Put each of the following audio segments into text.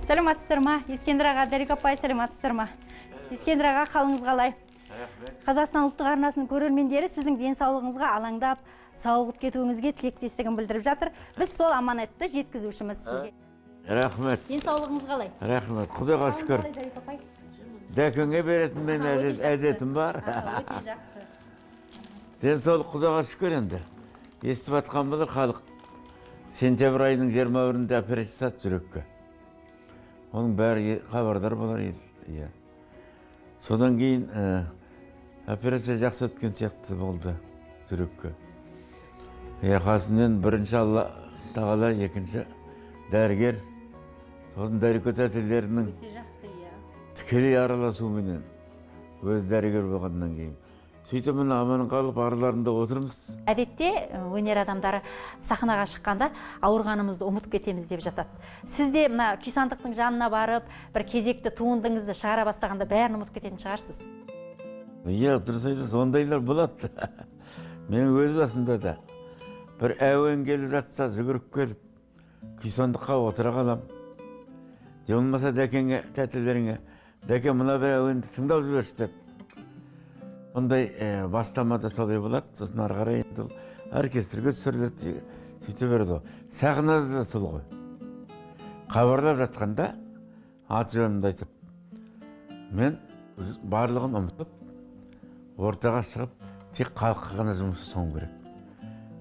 Саламатсыздар ма? Ескендір аға, Дарик апай, саламатсыздар ма? Ескендір аға, қалыңыз қалай? Қазақстан ұлттық арнасының көрермендері сіздің денсаулығыңызға алаңдап, сауығып кетуіңізге тілектестігін білдіріп жатыр. Біз сол аманатты жеткізушіміз сізге. Рахмет. Денсаулығыңыз қалай? Рахмет. Құдайға шүкір. Дәкеңе беретін мен әдетім бар. Өте жақсы. Денсаулық Құдайға шүкір енді. Естіп атқан болар халық. Сентябрь айының 21-інде операция жасады жүрекке. Оның бәрі хабардар болар еді. Содан кейін операция жақсы өткен сияқты болды жүрекке. Қасымнен бірінші Алла тағала, екінші дәрігер, сосын дәрігер тәтелерінің тікелей араласуыменен өз дәрігер болғаннан кейін. Сөйтіп мына аман қалып араларында отырмыз. Әдетте өнер адамдары сахнаға шыққанда ауырғанымызды ұмытып кетеміз деп жатады. Сіз де мына күйсандықтың жанына барып, бір кезекті туындыңызды шығара бастағанда бәрін ұмытып кететін шығарсыз. Дұрыс айтасыз, ондайлар болады. Мен өз басымда да бір әуен келіп жатса, жүгіріп келіп, күйсандыққа отыра қалам. Болмаса дәкеңе, тәтелеріңе, дәке мына бір әуенді тыңдап жіберші деп. Ондай бастамада солай болады, сосын ары қарай енді оркестрге түсіріледі, сөйтіп береді. Сахнада да сол ғой. Хабарлап жатқанда аты жөнімді айтып, мен барлығын ұмытып, ортаға шығып, тек халыққа ғана жұмыс жасауым керек.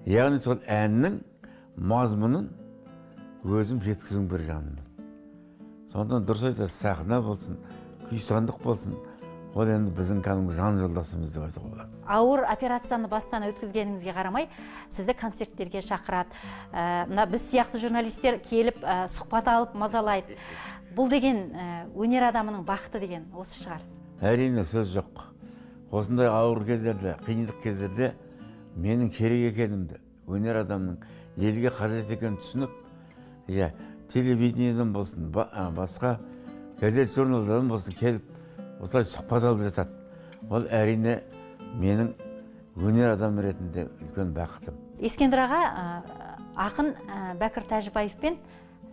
Яғни сол әннің мазмұнын өзім жеткізуім керек жаныммен. Сондықтан дұрыс айтасыз, сахна болсын, күйсандық болсын, ол енді біздің кәдімгі жан жолдасымыз деп айтуға болады. Ауыр операцияны бастан өткізгеніңізге қарамай, сізді концерттерге шақырады. Біз сияқты журналистер келіп, сұхбат алып, мазалайды. Бұл деген өнер адамының бақыты деген осы шығар. Әрине сөз жоқ. Осындай ауыр кездерде, қиындық кездерде менің керек екенімді, өнер адамның елге қажет екенін түсініп, телевидениеден болсын, басқа газет журналдардан болсын келіп, осылай сұхбат алып жатады. Ол әрине менің өнер адам ретінде үлкен бақытым. Ескендір аға, ақын Бәкір Тәжібаевпен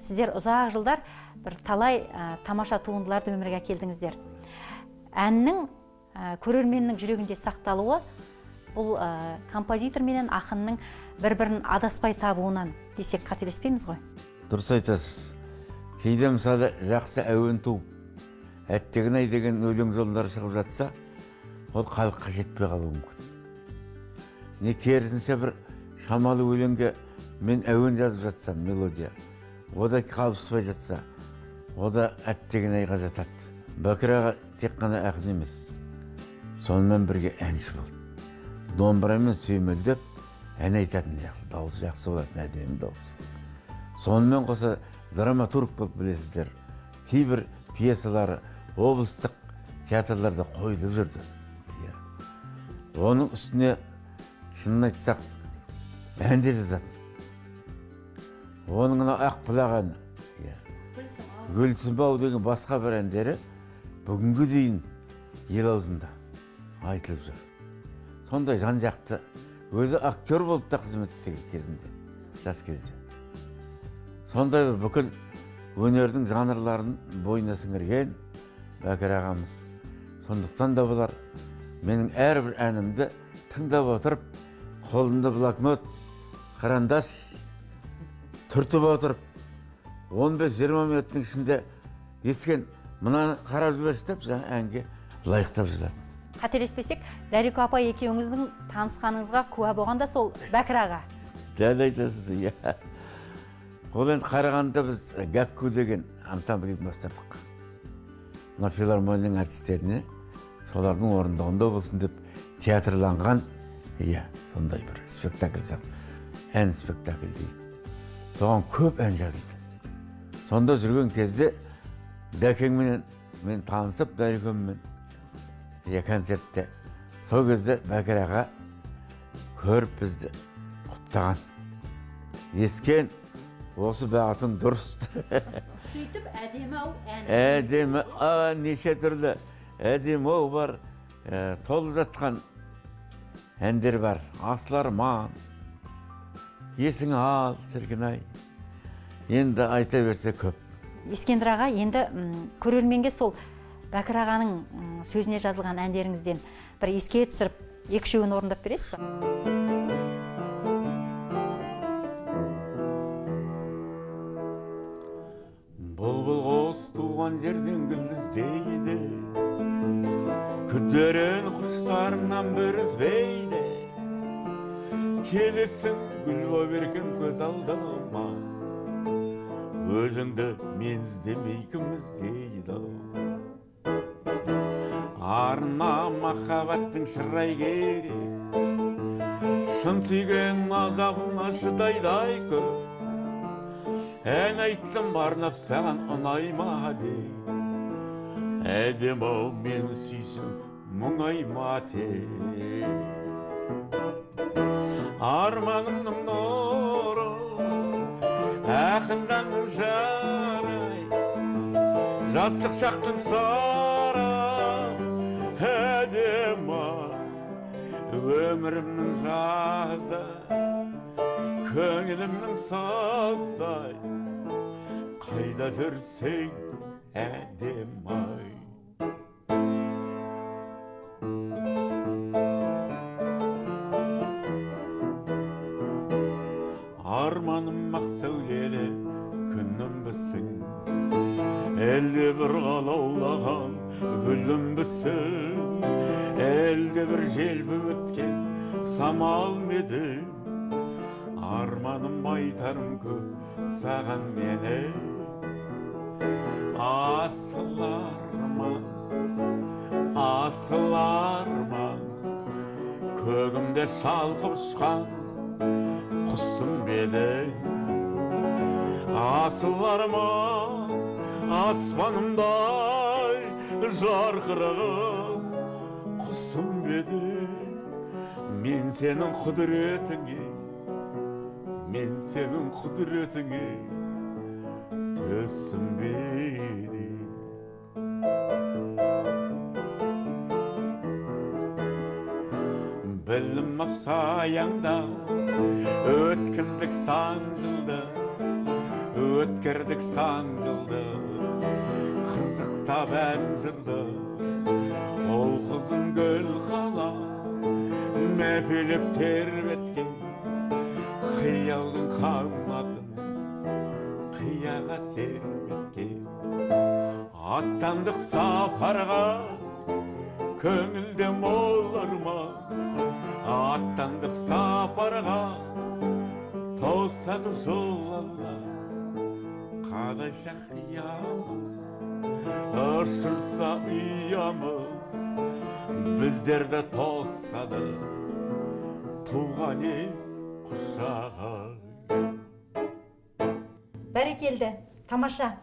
сіздер ұзақ жылдар бір талай тамаша туындыларды өмірге әкелдіңіздер. Әннің көрерменнің жүрегінде сақталуы бұл композитор менен ақынның бір-бірін адаспай табуынан десек қателеспейміз ғой. Дұрыс айтасыз. Кейде мысалы жақсы әуен туып, әттеген-ай деген өлең жолдары шығып жатса, ол халыққа жетпей қалуы мүмкін. Не керісінше бір шамалы өлеңге мен әуен жазып жатсам, мелодия, о да қалыспай жатса, о да әттеген-айға жатады. Бәкір аға тек қана ақын емес, сонымен бірге әнші болды. Домбырамен сүйемелдеп, ән айтатын жақсы, дауысы жақсы болады, әдемі дауысы. Сонымен қоса драматург болып білесіздер, кейбір пьесалары облыстық театрларда қойылып жүрді. Оның үстіне шынын айтсақ, әндер жазады. Оның ақ бұлақ әні, Гүлсім-ау деген басқа бір әндері бүгінгі дейін ел аузында айтылып жүр. Сондай жан жақты, өзі актер болып та қызмет істеген кезінде, жас кезде. Сондай бүкіл өнердің жанрларын бойына сіңірген Бәкір ағамыз. Сондықтан да болар, менің әрбір әнімді тыңдап отырып, қолында блокнот, қарандаш түртіп отырып, 15-20 минуттың ішінде ескен мына қарап жіберші деп әнге лайықтап жазатын. Қателеспесек, Дарик апай екеуіңіздің танысқаныңызға куә болғанда сол Бәкір аға. Дәл айтасыз, Ол енді қарағанда біз Гәкку деген ансамбльді бастардық. Мына филармонияның артистеріне солардың орындауында болсын деп театрланған, сондай бір спектакль салып, ән спектакль дейді. Соған көп ән жазылды. Сонда жүрген кезде дәкеңмен мен танысып, Дарикөммен концертте. Сол кезде Бәкір аға көріп бізді құптаған. Ескен, осы бағытың дұрыс. Сөйтіп әдемі-ау ән. Әдемі, неше түрлі әдемі-ау бар, толып жатқан әндер бар. Асыл арман, есің ал, шіркін-ай. Енді айта берсе көп. Ескендір аға, енді көрерменге сол Бәкір ағаның сөзіне жазылған әндеріңізден бір еске түсіріп, екі-үшеуін орындап бересіз ба? Бұлбұл құс туған жерден гүл іздейді, күдерін құштарынан бір үзбейді. Келесің гүл боп еркем көз алдыма, өзіңді мен іздемей кім іздейді. Арна махаббаттың шырай керек, шын сүйген азабына шыдайдай көп. Ән айттым барнап саған ұнайма деп, әдем-ау мені сүйсің мұңайма тек. Арманымның нұры, ақын жанның жарай, жастық шақтың сары, әдем-ау өмірімнің жазы, көңілімнің сазай, қайда жүрсең әдем-ай. Арманым ақ сәулелі күнімбісің, әлде бір қалаулаған гүлімбісің, әлде бір желпі өткен самал меді. Арманым айтарым көп саған мені, асыл арман, асыл арман, көгімде шалқып ұшқан құсым бедің. Асыл арман, аспанымдай жарқыраған құсым бедің. Мен сенің құдіретіңе, мен сенің құдіретіңе түсінбедім. Білім ап саяңда өткіздік сан жылды, өткірдік сан жылды, қызықтап ән жырды. Ол қызын гүл қала мәпелеп тербеткен, қиялдың қанатын қияға серметкен. Аттандық сапарға, көңілде мол арман. Аттандық сапарға, тосады жол алда. Қалайша қиямыз, ұшырса ұямыз, біздерді тосады туған ел құшағы. Бәрекелді, тамаша.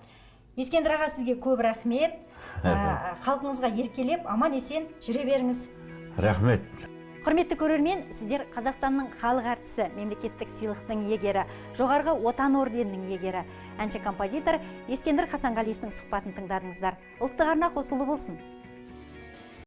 Ескендір аға, сізге көп рахмет. Халқыңызға еркелеп, аман есен жүре беріңіз. Рахмет. Құрметті көрермен, сіздер Қазақстанның халық әртісі, мемлекеттік сыйлықтың иегері, жоғарғы отан орденінің иегері, әнші композитор Ескендір Хасанғалиевтің сұхбатын тыңдадыңыздар. Ұлттық арна қосулы болсын.